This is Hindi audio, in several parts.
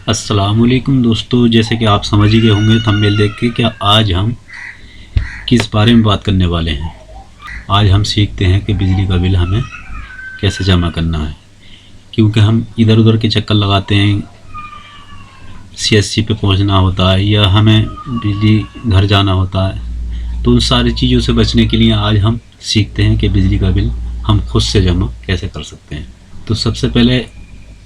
अस्सलामुअलैकुम दोस्तों, जैसे कि आप समझ ही गए होंगे थंबनेल देख के क्या आज हम किस बारे में बात करने वाले हैं। आज हम सीखते हैं कि बिजली का बिल हमें कैसे जमा करना है, क्योंकि हम इधर उधर के चक्कर लगाते हैं। सीएससी पे पहुंचना होता है या हमें बिजली घर जाना होता है, तो उन सारी चीज़ों से बचने के लिए आज हम सीखते हैं कि बिजली का बिल हम खुद से जमा कैसे कर सकते हैं। तो सबसे पहले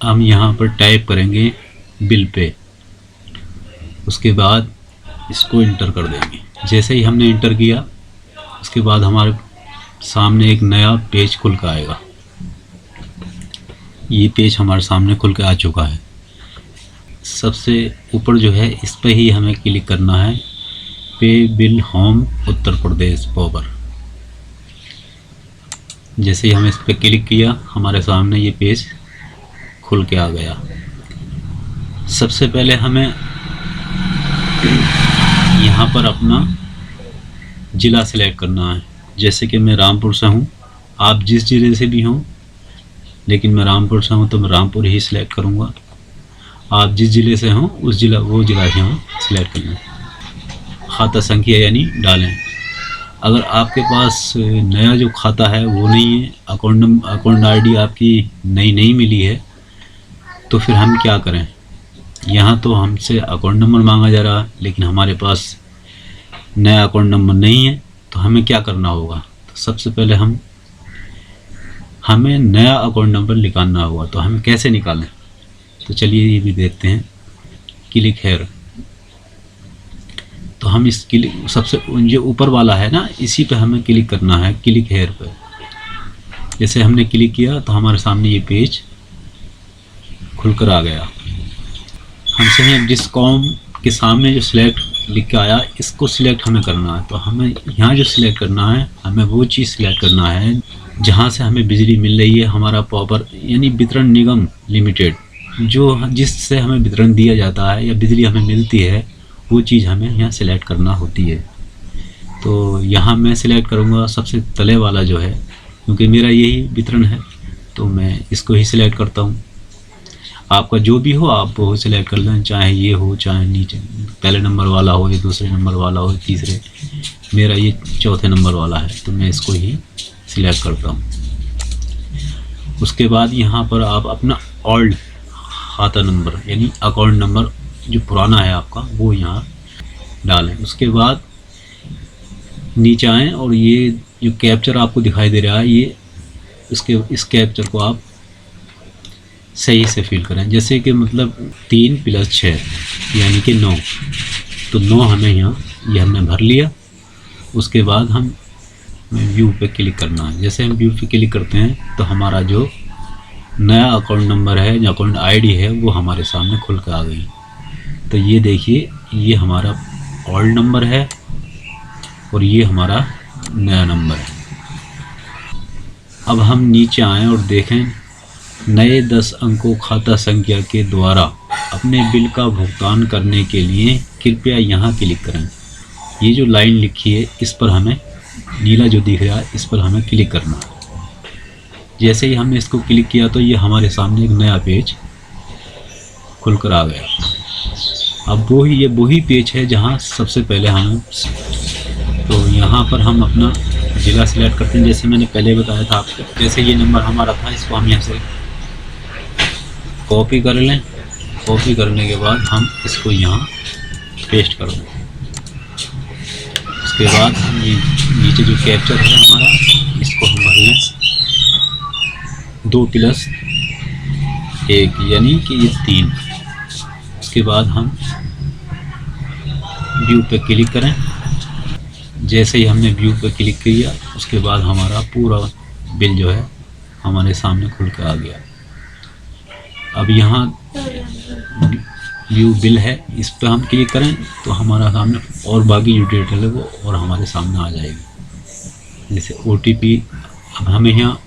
हम यहाँ पर टाइप करेंगे बिल पे, उसके बाद इसको इंटर कर देंगे। जैसे ही हमने इंटर किया उसके बाद हमारे सामने एक नया पेज खुल कर आएगा। ये पेज हमारे सामने खुल के आ चुका है। सबसे ऊपर जो है इस पर ही हमें क्लिक करना है, पे bill home Uttar Pradesh power. जैसे ही हमने इस पर क्लिक किया हमारे सामने ये पेज खुल के आ गया। सबसे पहले हमें यहाँ पर अपना ज़िला सेलेक्ट करना है। जैसे कि मैं रामपुर से हूँ, आप जिस ज़िले से भी हों, लेकिन मैं रामपुर से हूँ तो मैं रामपुर ही सिलेक्ट करूँगा। आप जिस ज़िले से हों वो ज़िला यहाँ सिलेक्ट करना है। खाता संख्या यानी डालें। अगर आपके पास नया जो खाता है वो नहीं है, अकाउंट आईडी आपकी नई नहीं मिली है, तो फिर हम क्या करें। यहाँ तो हमसे अकाउंट नंबर मांगा जा रहा है, लेकिन हमारे पास नया अकाउंट नंबर नहीं है, तो हमें क्या करना होगा। तो सबसे पहले हमें नया अकाउंट नंबर निकालना होगा। तो हम कैसे निकालें, तो चलिए ये भी देखते हैं। क्लिक हेयर, तो हम इस क्लिक सबसे जो ऊपर वाला है ना, इसी पे हमें क्लिक करना है, क्लिक हेयर पे। जैसे हमने क्लिक किया तो हमारे सामने ये पेज खुलकर आ गया। हमसे यहाँ जिस कॉम के सामने जो सिलेक्ट लिख के आया, इसको सिलेक्ट हमें करना है। तो हमें यहाँ जो सिलेक्ट करना है, हमें वो चीज़ सिलेक्ट करना है जहाँ से हमें बिजली मिल रही है। हमारा पावर यानी वितरण निगम लिमिटेड, जो जिससे हमें वितरण दिया जाता है या बिजली हमें मिलती है, वो चीज़ हमें यहाँ सिलेक्ट करना होती है। तो यहाँ मैं सिलेक्ट करूँगा सबसे तले वाला जो है, क्योंकि मेरा यही वितरण है, तो मैं इसको ही सिलेक्ट करता हूँ। आपका जो भी हो आप वो सिलेक्ट कर लें, चाहे ये हो, चाहे नीचे पहले नंबर वाला हो, या दूसरे नंबर वाला हो, तीसरे। मेरा ये चौथे नंबर वाला है, तो मैं इसको ही सिलेक्ट करता हूँ। उसके बाद यहाँ पर आप अपना ओल्ड खाता नंबर यानी अकाउंट नंबर जो पुराना है आपका, वो यहाँ डालें। उसके बाद नीचे आएँ और ये जो कैप्चर आपको दिखाई दे रहा है, ये इस कैप्चर को आप सही से फिल करें। जैसे कि मतलब 3 + 6 यानी कि 9, तो 9 हमें यहाँ ये हमने भर लिया। उसके बाद हम व्यू पे क्लिक करना है। जैसे हम व्यू पे क्लिक करते हैं तो हमारा जो नया अकाउंट नंबर है, जो अकाउंट आईडी है, वो हमारे सामने खुल कर आ गई। तो ये देखिए, ये हमारा ओल्ड नंबर है और ये हमारा नया नंबर है। अब हम नीचे आएँ और देखें, नए 10 अंकों खाता संख्या के द्वारा अपने बिल का भुगतान करने के लिए कृपया यहाँ क्लिक करें। ये जो लाइन लिखी है, इस पर हमें नीला जो दिख रहा है, इस पर हमें क्लिक करना है। जैसे ही हमने इसको क्लिक किया तो ये हमारे सामने एक नया पेज खुलकर आ गया। अब वही पेज है जहाँ सबसे पहले हम, तो यहाँ पर हम अपना ज़िला सिलेक्ट करते हैं। जैसे मैंने पहले बताया था आपको, जैसे ये नंबर हमारा था, इसको हम यहाँ से कॉपी कर लें। कॉपी करने के बाद हम इसको यहाँ पेस्ट कर दें। उसके बाद ये नीचे जो कैप्चर है हमारा, इसको हम भर लें 2 + 1 यानी कि ये 3। उसके बाद हम व्यू पे क्लिक करें। जैसे ही हमने व्यू पे क्लिक किया उसके बाद हमारा पूरा बिल जो है हमारे सामने खुल के आ गया। अब यहाँ व्यू बिल है, इस पर हम क्लिक करें तो हमारा सामने और बाकी जो डिटेल है वो और हमारे सामने आ जाएगी। जैसे OTP, अब हमें यहाँ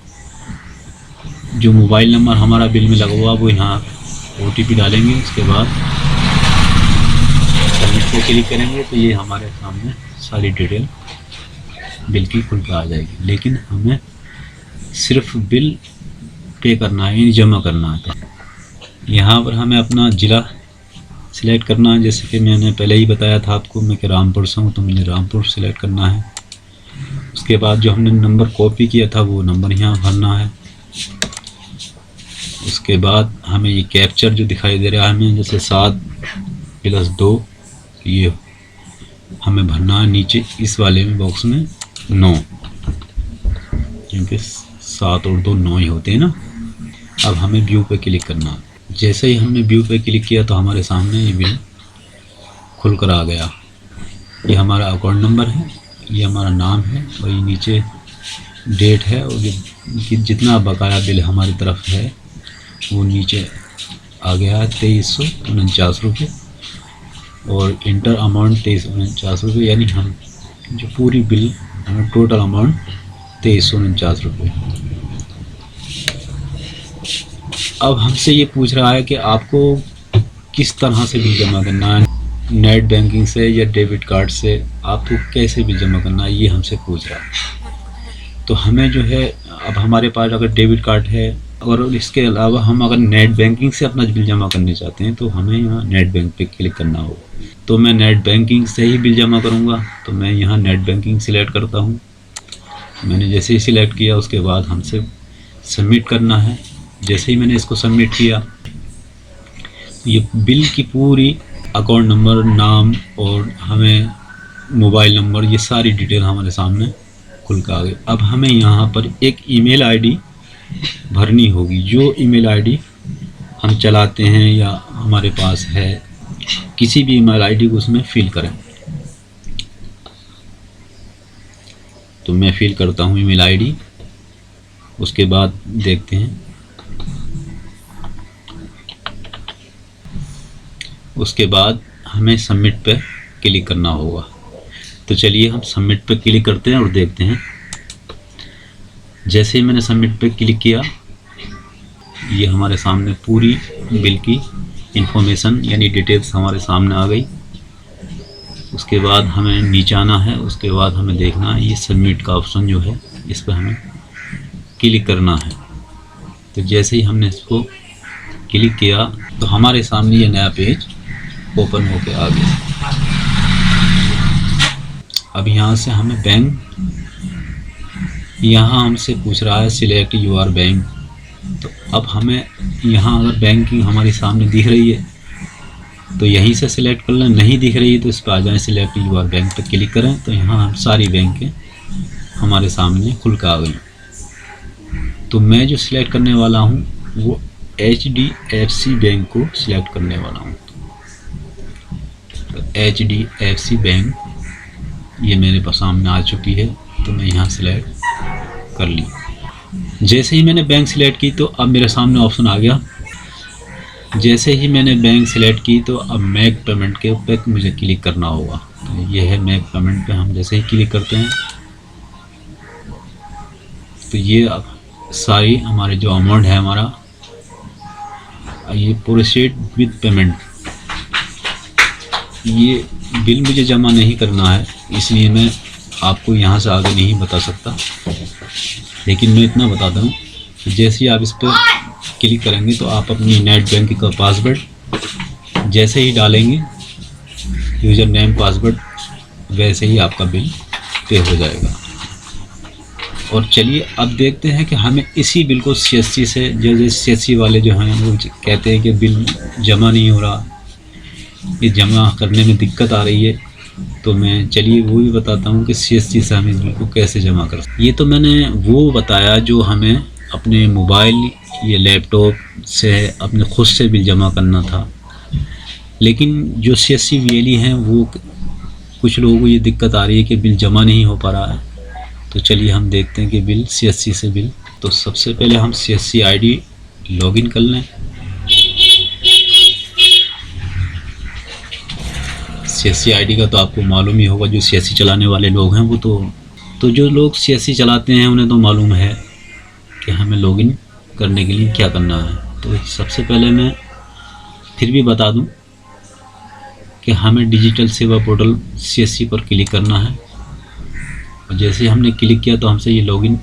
जो मोबाइल नंबर हमारा बिल में लगा हुआ वो यहाँ OTP डालेंगे। उसके बाद सबमिट पे क्लिक करेंगे तो ये हमारे सामने सारी डिटेल बिल की खुल कर आ जाएगी। लेकिन हमें सिर्फ बिल पे करना है, यानी जमा करना है। यहाँ पर हमें अपना ज़िला सिलेक्ट करना है। जैसे कि मैंने पहले ही बताया था आपको मैं कि रामपुर से हूँ, तो मुझे रामपुर सिलेक्ट करना है। उसके बाद जो हमने नंबर कॉपी किया था वो नंबर यहाँ भरना है। उसके बाद हमें ये कैप्चर जो दिखाई दे रहा है हमें, जैसे 7+2, ये हमें भरना है नीचे इस वाले में बॉक्स में 9, क्योंकि 7 और 2 9 ही होते हैं ना। अब हमें व्यू पे क्लिक करना है। जैसे ही हमने व्यू पे क्लिक किया तो हमारे सामने ये बिल खुल कर आ गया। ये हमारा अकाउंट नंबर है, ये हमारा नाम है और ये नीचे डेट है, और ये जितना बकाया बिल हमारी तरफ है वो नीचे आ गया है 2349 रुपये, और इंटर अमाउंट 2349 रुपये, यानी हम जो पूरी बिल हमें टोटल अमाउंट 2349 रुपये। अब हमसे ये पूछ रहा है कि आपको किस तरह से बिल जमा करना है, नेट बैंकिंग से या डेबिट कार्ड से, आपको कैसे बिल जमा करना है, ये हमसे पूछ रहा है। तो हमें जो है, अब हमारे पास अगर डेबिट कार्ड है और इसके अलावा हम अगर नेट बैंकिंग से अपना बिल जमा करने चाहते हैं तो हमें यहाँ नेट बैंक पे क्लिक करना होगा। तो मैं नेट बैंकिंग से ही बिल जमा करूँगा, तो मैं यहाँ नेट बैंकिंग सिलेक्ट करता हूँ। मैंने जैसे ही सिलेक्ट किया उसके बाद हमसे सबमिट करना है। जैसे ही मैंने इसको सबमिट किया, ये बिल की पूरी अकाउंट नंबर, नाम और हमें मोबाइल नंबर, ये सारी डिटेल हमारे सामने खुल कर आ गई। अब हमें यहाँ पर एक ईमेल आईडी भरनी होगी। जो ईमेल आईडी हम चलाते हैं या हमारे पास है, किसी भी ईमेल आईडी को उसमें फिल करें। तो मैं फिल करता हूँ ईमेल आईडी। उसके बाद देखते हैं, उसके बाद हमें सबमिट पे क्लिक करना होगा। तो चलिए हम सबमिट पे क्लिक करते हैं और देखते हैं। जैसे ही मैंने सबमिट पे क्लिक किया, ये हमारे सामने पूरी बिल की इंफॉर्मेशन यानी डिटेल्स हमारे सामने आ गई। उसके बाद हमें नीचे आना है। उसके बाद हमें देखना है ये सबमिट का ऑप्शन जो है, इस पर हमें क्लिक करना है। तो जैसे ही हमने इसको क्लिक किया तो हमारे सामने ये नया पेज ओपन होके आ गया। अब यहाँ से हमें बैंक, यहाँ हमसे पूछ रहा है सिलेक्ट यूर बैंक। तो अब हमें यहाँ अगर बैंकिंग हमारे सामने दिख रही है तो यहीं से सिलेक्ट कर लें, नहीं दिख रही है तो इस पर आ जाएँ, सिलेक्ट यूर बैंक पर क्लिक करें। तो यहाँ हम सारी बैंकें हमारे सामने खुल कर आ गई। तो मैं जो सिलेक्ट करने वाला हूँ वो HDFC बैंक को सिलेक्ट करने वाला हूँ। तो HDFC बैंक ये मेरे पास सामने आ चुकी है, तो मैं यहाँ सिलेक्ट कर ली। जैसे ही मैंने बैंक सिलेक्ट की तो अब मेरे सामने ऑप्शन आ गया। जैसे ही मैंने बैंक सिलेक्ट की तो अब मेक पेमेंट के ऊपर मुझे क्लिक करना होगा। तो ये है मेक पेमेंट पे, हम जैसे ही क्लिक करते हैं तो ये अब सारी हमारे जो अमाउंट है हमारा, ये प्रोसीड विद पेमेंट, ये बिल मुझे जमा नहीं करना है, इसलिए मैं आपको यहाँ से आगे नहीं बता सकता। लेकिन मैं इतना बताता हूँ कि जैसे ही आप इस पर क्लिक करेंगे तो आप अपनी नेट बैंकिंग का पासवर्ड जैसे ही डालेंगे, यूज़र नेम पासवर्ड, वैसे ही आपका बिल पे हो जाएगा। और चलिए अब देखते हैं कि हमें इसी बिल को CSC से, जैसे CSC वाले जो हैं वो कहते हैं कि बिल जमा नहीं हो रहा, ये जमा करने में दिक्कत आ रही है। तो मैं चलिए वो भी बताता हूँ कि CSC से हम इस बिल को कैसे जमा कर सकते। ये तो मैंने वो बताया जो हमें अपने मोबाइल या लैपटॉप से अपने खुद से बिल जमा करना था। लेकिन जो CSC VLE हैं वो कुछ लोगों को ये दिक्कत आ रही है कि बिल जमा नहीं हो पा रहा है। तो चलिए हम देखते हैं कि बिल CSC से बिल। तो सबसे पहले हम CSC ID लॉगिन कर लें। CSC ID का तो आपको मालूम ही होगा, जो CSC चलाने वाले लोग हैं वो तो जो लोग CSC चलाते हैं उन्हें तो मालूम है कि हमें लॉगिन करने के लिए क्या करना है। तो सबसे पहले मैं फिर भी बता दूं कि हमें डिजिटल सेवा पोर्टल CSC पर क्लिक करना है। और जैसे हमने क्लिक किया तो हमसे ये लॉगिन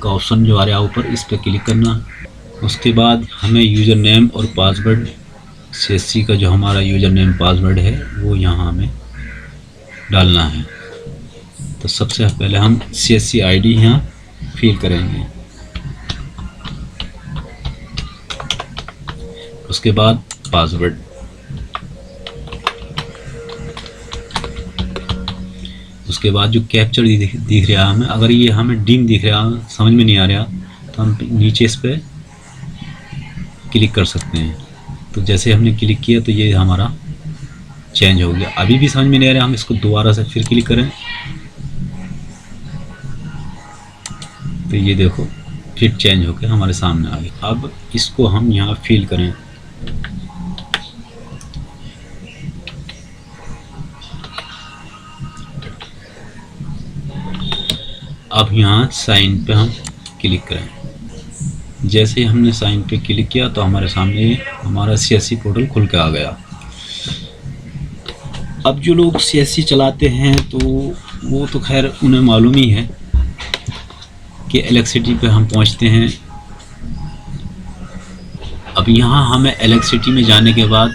का ऑप्शन जो आ रहा है ऊपर, इस पर क्लिक करना है। उसके बाद हमें यूज़र नेम और पासवर्ड CSC का जो हमारा यूज़र नेम पासवर्ड है वो यहाँ हमें डालना है। तो सबसे पहले हम CSC ID यहाँ फिल करेंगे। उसके बाद पासवर्ड, उसके बाद जो कैप्चर दिख रहा है हमें, अगर ये हमें डिम दिख रहा है, समझ में नहीं आ रहा, तो हम नीचे इस पर क्लिक कर सकते हैं। तो जैसे हमने क्लिक किया तो ये हमारा चेंज हो गया। अभी भी समझ में नहीं आ रहा, हम इसको दोबारा से फिर क्लिक करें तो ये देखो फिर चेंज होकर हमारे सामने आ गया। अब इसको हम यहाँ फिल करें। अब यहाँ साइन पे हम क्लिक करें। जैसे ही हमने साइन पे क्लिक किया तो हमारे सामने हमारा CSC पोर्टल खुल के आ गया। अब जो लोग CSC चलाते हैं तो वो तो खैर उन्हें मालूम ही है कि इलेक्ट्रिसिटी पे हम पहुंचते हैं। अब यहाँ हमें इलेक्ट्रिसिटी में जाने के बाद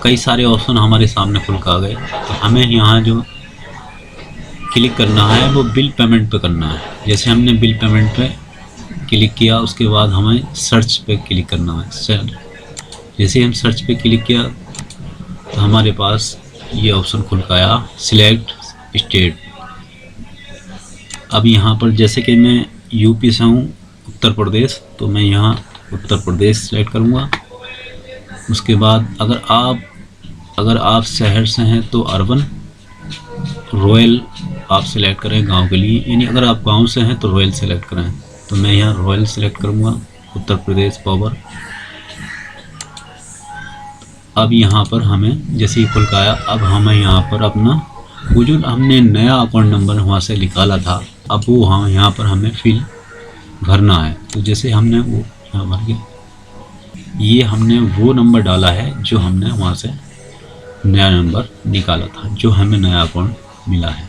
कई सारे ऑप्शन हमारे सामने खुल के आ गए। तो हमें यहाँ जो क्लिक करना है वो बिल पेमेंट पे करना है। जैसे हमने बिल पेमेंट पे क्लिक किया, उसके बाद हमें सर्च पे क्लिक करना है। जैसे हम सर्च पे क्लिक किया तो हमारे पास ये ऑप्शन खुल के आया, सिलेक्ट स्टेट। अब यहाँ पर जैसे कि मैं यूपी से हूँ, उत्तर प्रदेश, तो मैं यहाँ उत्तर प्रदेश सेलेक्ट करूँगा। उसके बाद अगर आप शहर से हैं तो अर्बन, रॉयल आप सेलेक्ट करें गांव के लिए, यानी अगर आप गांव से हैं तो रॉयल सेलेक्ट करें। तो मैं यहाँ रॉयल सेलेक्ट करूँगा, उत्तर प्रदेश पावर। अब यहाँ पर हमें जैसे ही खुल का आया, अब हमें यहाँ पर अपना वो जो हमने नया अकाउंट नंबर वहाँ से निकाला था, अब वो हाँ यहाँ पर हमें फिल भरना है। तो जैसे हमने वो यहाँ भर के, ये हमने वो नंबर डाला है जो हमने वहाँ से नया नंबर निकाला था, जो हमें नया अकाउंट मिला है।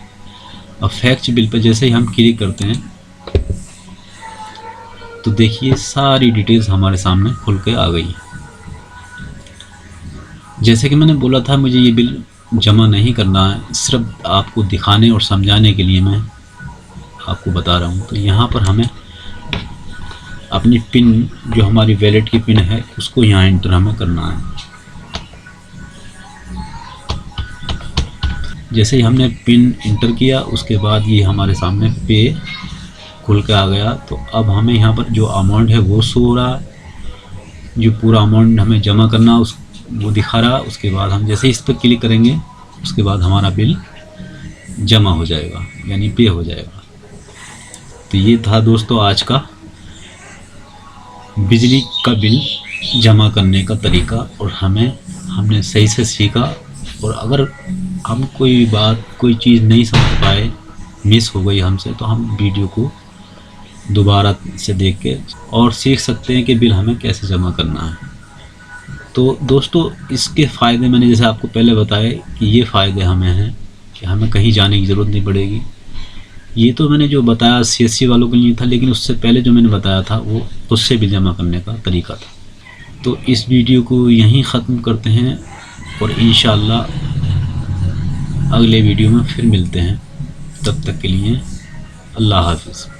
अब फैक्स बिल पर जैसे ही हम क्लिक करते हैं तो देखिए सारी डिटेल्स हमारे सामने खुल के आ गई। जैसे कि मैंने बोला था, मुझे ये बिल जमा नहीं करना है, सिर्फ आपको दिखाने और समझाने के लिए मैं आपको बता रहा हूँ। तो यहाँ पर हमें अपनी पिन, जो हमारी वैलेट की पिन है, उसको यहाँ एंटर हमें करना है। जैसे ही हमने पिन इंटर किया, उसके बाद ये हमारे सामने पे खुल के आ गया। तो अब हमें यहाँ पर जो अमाउंट है वो शो हो रहा है, जो पूरा अमाउंट हमें जमा करना वो दिखा रहा है। उसके बाद हम जैसे इस पर क्लिक करेंगे, उसके बाद हमारा बिल जमा हो जाएगा, यानी पे हो जाएगा। तो ये था दोस्तों आज का बिजली का बिल जमा करने का तरीका, और हमने सही से सीखा। और अगर हम कोई चीज़ नहीं समझ पाए, मिस हो गई हमसे, तो हम वीडियो को दोबारा से देख के और सीख सकते हैं कि बिल हमें कैसे जमा करना है। तो दोस्तों इसके फ़ायदे मैंने जैसे आपको पहले बताए कि ये फ़ायदे हमें हैं कि हमें कहीं जाने की ज़रूरत नहीं पड़ेगी। ये तो मैंने जो बताया CSC वालों के लिए था, लेकिन उससे पहले जो मैंने बताया था वो खुद से बिल जमा करने का तरीका था। तो इस वीडियो को यहीं ख़त्म करते हैं, और इंशाअल्लाह अगले वीडियो में फिर मिलते हैं। तब तक के लिए अल्लाह हाफ़िज़।